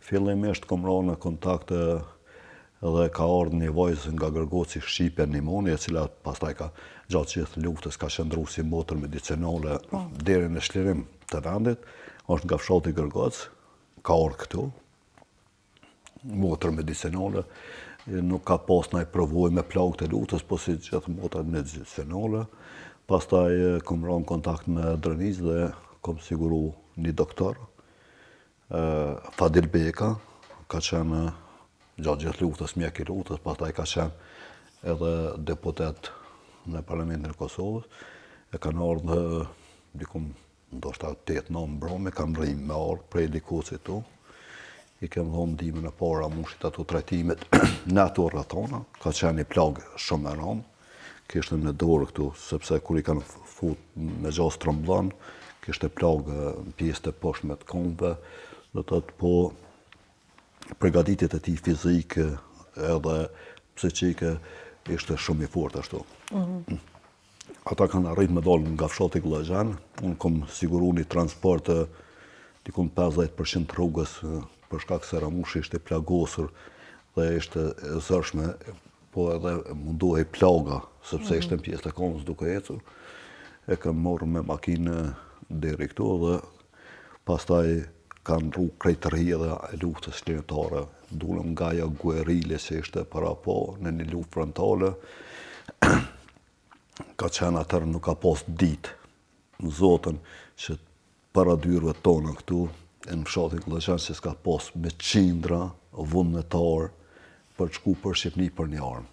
Fillimisht kom ra në kontakte edhe ka ardhur nevojë nga Gërgoci Shqipe Nimoni, e cila pastaj ka gjatë gjithë luftës ka qëndruar si motër medicinale deri në çlirim të vendit. Është nga fshati Gërgoc, ka ardhur këtu. Motër medicinale, nuk ka pas ndonjë provojë me plagët e luftës, po si gjithë motrat medicinale. Pastaj kom ra në kontakt me Drëniz dhe kom siguru një doktor, Fadil Beka, ka qenë gjatë gjithë luftës, mjek i luftës, pastaj ka qenë edhe deputet në Parlamentin e Kosovës. E kanë ardhur diku ndoshta 8-9 mbrëmje, kanë rrinë me ardhur prej Likosit tu. I kemë dhënë ndihmën e para mushit ato trajtimet në ato rrethona. Ka qenë një plagë shumë e rëndë. Kishte në dorë këtu, sepse kur i kanë fut me gjas trembllon, kishte plagë në pjesët e poshtme të këmbëve, do të thotë po përgatitjet e tij fizike edhe psiqike ishte shumë i fortë ashtu. Ata kanë arritur me dalë nga fshati Gullazhan, unë kom siguru një transport diku 50% rrugës për shkak se Ramushi ishte plagosur dhe ishte e zërshme, po edhe mundohej plaga, sepse ishte në pjesë të këmbës duke ecur. E kam marrë me makinë deri këtu dhe pastaj kanë rrugë krejt rrjedha e luftës shlirimtare. Dulëm nga ajo guerile që ishte para po në një luftë frontale. Ka qenë atër nuk ka pas ditë në Zotën që para dyrëve tona këtu në fshatin Gullazhan që s'ka pas me qindra vullnetar për të shku për Shqipni për një armë.